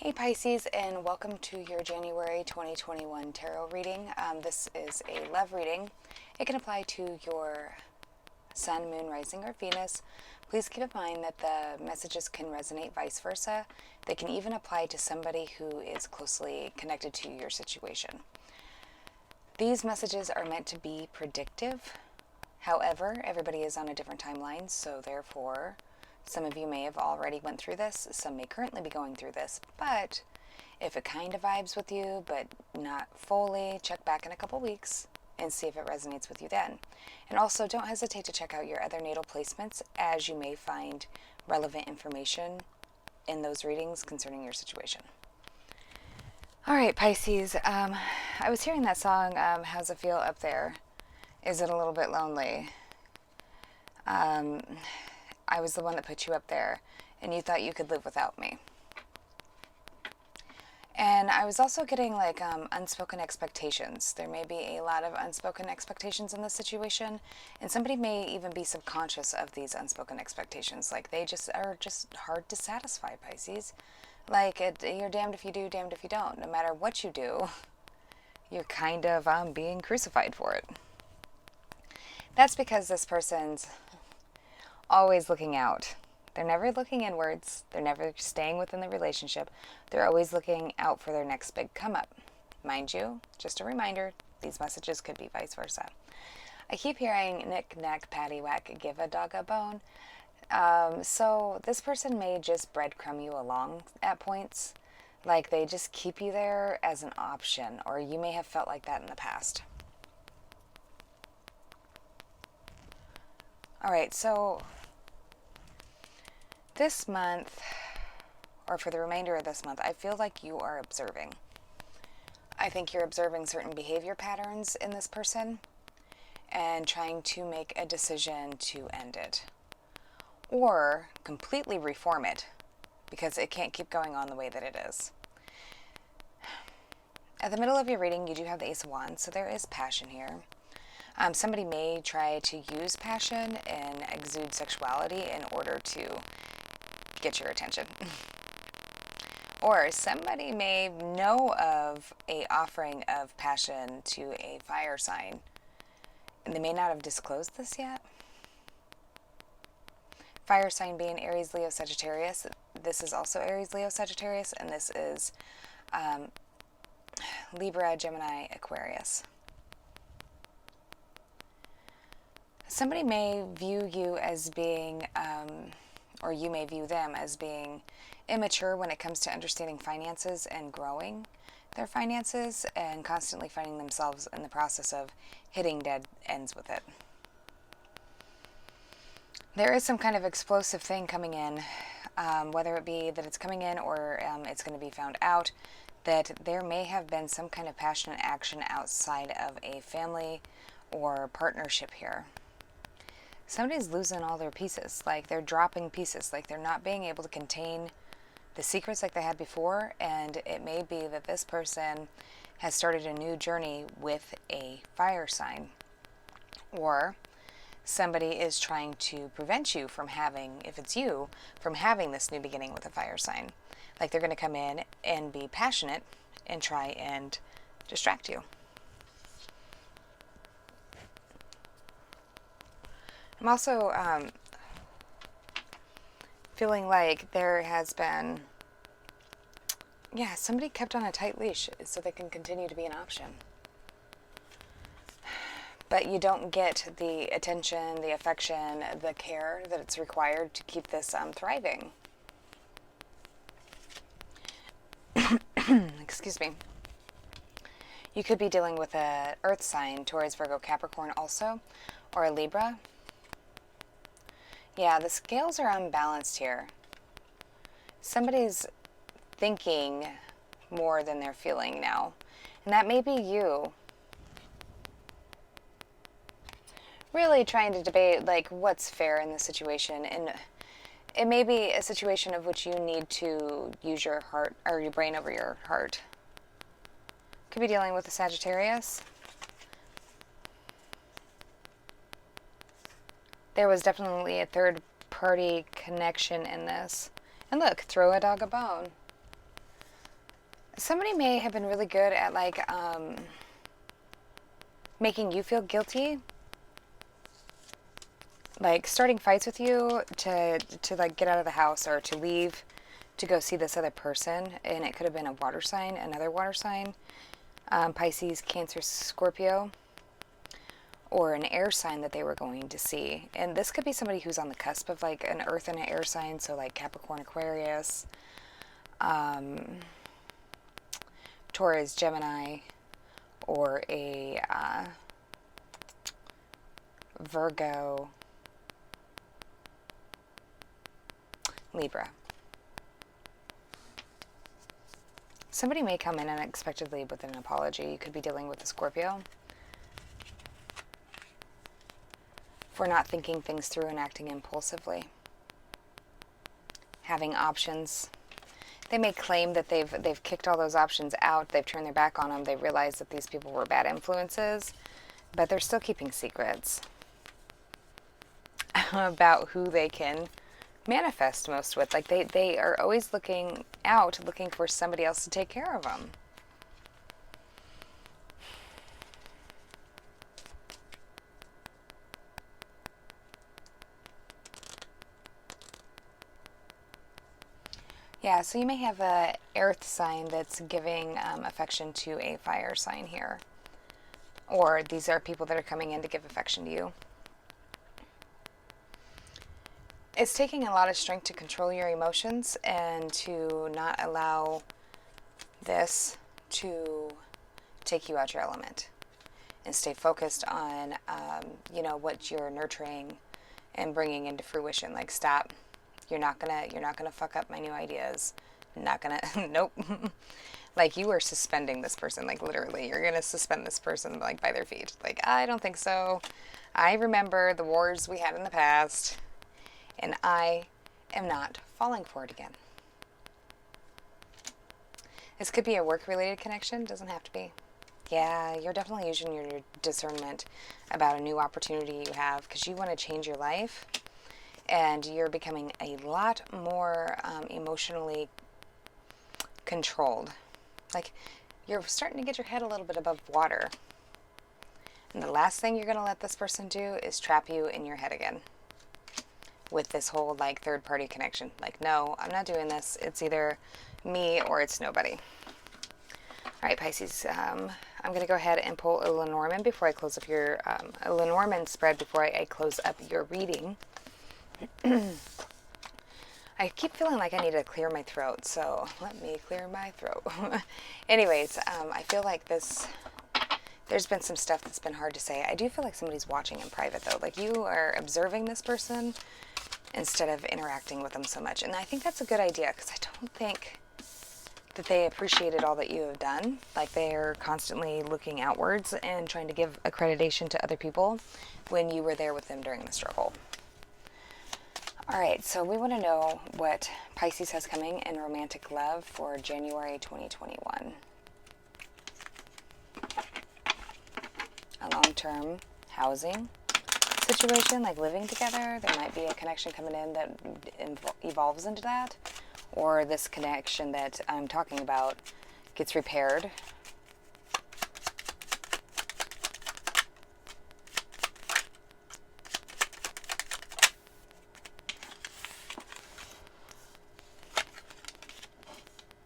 Hey Pisces, and welcome to your January 2021 tarot reading. This is a love reading. It can apply to your Sun, Moon, Rising, or Venus. Please keep in mind that the messages can resonate vice versa. They can even apply to somebody who is closely connected to your situation. These messages are meant to be predictive. However, everybody is on a different timeline, so therefore some of you may have already went through this, some may currently be going through this, but if it kind of vibes with you, but not fully, check back in a couple weeks and see if it resonates with you then. And also, don't hesitate to check out your other natal placements, as you may find relevant information in those readings concerning your situation. All right, Pisces, I was hearing that song, How's It Feel Up There? Is it a little bit lonely? I was the one that put you up there, and you thought you could live without me. And I was also getting like unspoken expectations. There may be a lot of unspoken expectations in this situation, and somebody may even be subconscious of these unspoken expectations. Like they just are just hard to satisfy, Pisces. Like you're damned if you do, damned if you don't. No matter what you do, you're kind of being crucified for it. That's because this person's always looking out. They're never looking inwards. They're never staying within the relationship. They're always looking out for their next big come up. Mind you, just a reminder, these messages could be vice versa. I keep hearing knick, knack, patty, whack, give a dog a bone. So this person may just breadcrumb you along at points. Like they just keep you there as an option, or you may have felt like that in the past. All right, so this month, or for the remainder of this month, I feel like you are observing. I think you're observing certain behavior patterns in this person and trying to make a decision to end it. Or completely reform it, because it can't keep going on the way that it is. At the middle of your reading, you do have the Ace of Wands, so there is passion here. Somebody may try to use passion and exude sexuality in order to get your attention. Or somebody may know of a offering of passion to a fire sign, and they may not have disclosed this yet. Fire sign being Aries, Leo, Sagittarius. This is also Aries, Leo, Sagittarius, and this is Libra, Gemini, Aquarius. Somebody may view you as being, or you may view them as being immature when it comes to understanding finances and growing their finances, and constantly finding themselves in the process of hitting dead ends with it. There is some kind of explosive thing coming in, whether it be that it's coming in or it's going to be found out that there may have been some kind of passionate action outside of a family or partnership here. Somebody's losing all their pieces, like they're dropping pieces, like they're not being able to contain the secrets like they had before, and it may be that this person has started a new journey with a fire sign, or somebody is trying to prevent you from having, if it's you, from having this new beginning with a fire sign. Like they're going to come in and be passionate and try and distract you. I'm also feeling like there has been, somebody kept on a tight leash so they can continue to be an option. But you don't get the attention, the affection, the care that it's required to keep this thriving. Excuse me. You could be dealing with a earth sign, Taurus, Virgo, Capricorn also, or a Libra. Yeah, the scales are unbalanced here. Somebody's thinking more than they're feeling now. And that may be you. Really trying to debate, like, what's fair in this situation. And it may be a situation of which you need to use your heart, or your brain over your heart. Could be dealing with a Sagittarius. There was definitely a third-party connection in this. And look, throw a dog a bone. Somebody may have been really good at like making you feel guilty, like starting fights with you to like get out of the house or to leave to go see this other person. And it could have been a water sign, another water sign, Pisces, Cancer, Scorpio, or an air sign that they were going to see. And this could be somebody who's on the cusp of like an earth and an air sign, so like Capricorn, Aquarius, Taurus, Gemini, or a Virgo, Libra. Somebody may come in unexpectedly with an apology. You could be dealing with a Scorpio for not thinking things through and acting impulsively. Having options. They may claim that they've kicked all those options out. They've turned their back on them. They realize that these people were bad influences, but they're still keeping secrets about who they can manifest most with. Like they are always looking out, looking for somebody else to take care of them. Yeah, so you may have a earth sign that's giving affection to a fire sign here. Or these are people that are coming in to give affection to you. It's taking a lot of strength to control your emotions and to not allow this to take you out your element. And stay focused on, what you're nurturing and bringing into fruition. Like, stop. You're not gonna fuck up my new ideas. Not gonna, nope. Like, you are suspending this person, like, literally. You're gonna suspend this person, like, by their feet. Like, I don't think so. I remember the wars we had in the past, and I am not falling for it again. This could be a work-related connection. Doesn't have to be. Yeah, you're definitely using your discernment about a new opportunity you have because you want to change your life. And you're becoming a lot more emotionally controlled. Like, you're starting to get your head a little bit above water. And the last thing you're going to let this person do is trap you in your head again. With this whole, like, third-party connection. Like, no, I'm not doing this. It's either me or it's nobody. All right, Pisces. I'm going to go ahead and pull a Lenormand before I close up your... a Lenormand spread before I close up your reading. I keep feeling like I need to clear my throat, so let me clear my throat. Anyways, I feel like there's been some stuff that's been hard to say. I do feel like somebody's watching in private, though. Like, you are observing this person instead of interacting with them so much. And I think that's a good idea, because I don't think that they appreciated all that you have done. Like, they're constantly looking outwards and trying to give accreditation to other people when you were there with them during the struggle. Alright, so we want to know what Pisces has coming in romantic love for January 2021. A long-term housing situation, like living together. There might be a connection coming in that evolves into that. Or this connection that I'm talking about gets repaired.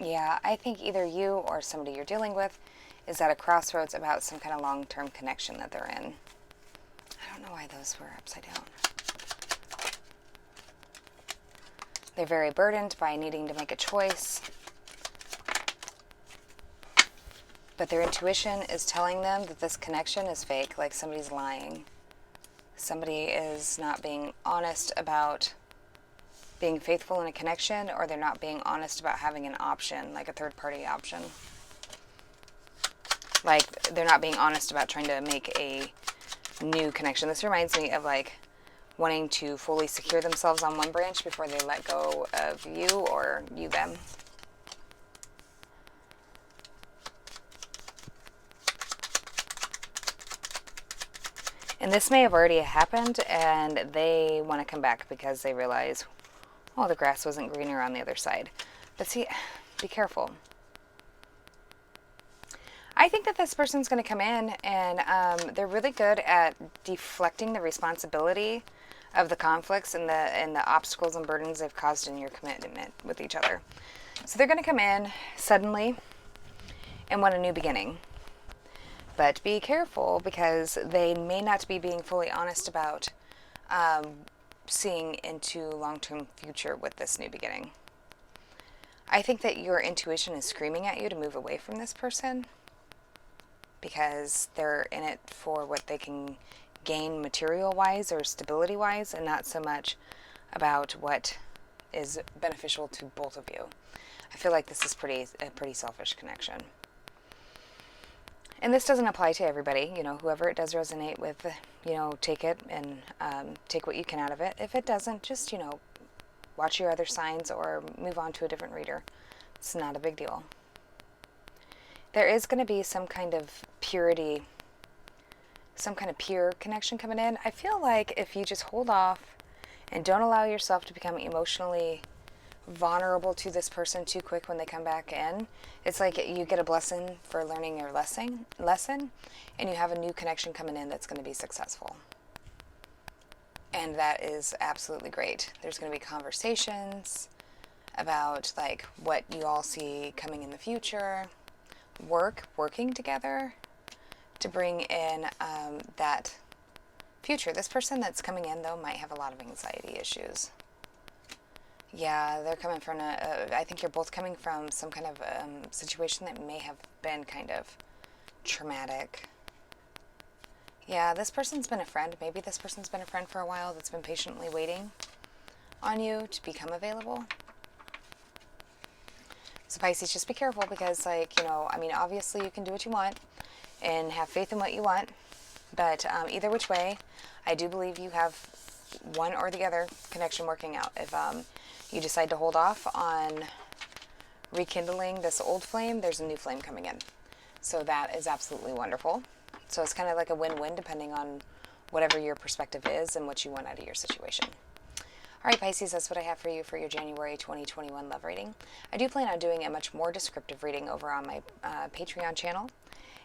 Yeah, I think either you or somebody you're dealing with is at a crossroads about some kind of long-term connection that they're in. I don't know why those were upside down. They're very burdened by needing to make a choice. But their intuition is telling them that this connection is fake, like somebody's lying. Somebody is not being honest about being faithful in a connection, or they're not being honest about having an option, like a third-party option. Like, they're not being honest about trying to make a new connection. This reminds me of, like, wanting to fully secure themselves on one branch before they let go of you or you them. And this may have already happened, and they want to come back because they realize, oh, the grass wasn't greener on the other side. But see, be careful. I think that this person's going to come in and they're really good at deflecting the responsibility of the conflicts and the obstacles and burdens they've caused in your commitment with each other. So they're going to come in suddenly and want a new beginning. But be careful, because they may not be being fully honest about seeing into long-term future with this new beginning. I think that your intuition is screaming at you to move away from this person, because they're in it for what they can gain material-wise or stability-wise, and not so much about what is beneficial to both of you. I feel like this is a pretty selfish connection. And this doesn't apply to everybody. You know, whoever it does resonate with, you know, take it and take what you can out of it. If it doesn't, just, you know, watch your other signs or move on to a different reader. It's not a big deal. There is going to be some kind of purity, some kind of pure connection coming in. I feel like if you just hold off and don't allow yourself to become emotionally vulnerable to this person too quick when they come back in, it's like you get a blessing for learning your lesson, and you have a new connection coming in that's going to be successful. And that is absolutely great. There's going to be conversations about like what you all see coming in the future, working together to bring in that future. This person that's coming in, though, might have a lot of anxiety issues. Yeah, they're coming from I think you're both coming from some kind of situation that may have been kind of traumatic. Yeah, this person's been a friend. Maybe this person's been a friend for a while that's been patiently waiting on you to become available. So Pisces, just be careful, because, like, you know, I mean, obviously you can do what you want and have faith in what you want, but either which way, I do believe you have one or the other connection working out. If you decide to hold off on rekindling this old flame, there's a new flame coming in. So that is absolutely wonderful. So it's kind of like a win-win depending on whatever your perspective is and what you want out of your situation. All right, Pisces, that's what I have for you for your January 2021 love reading. I do plan on doing a much more descriptive reading over on my Patreon channel.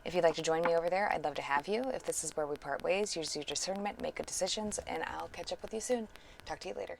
If you'd like to join me over there, I'd love to have you. If this is where we part ways, use your discernment, make good decisions, and I'll catch up with you soon. Talk to you later.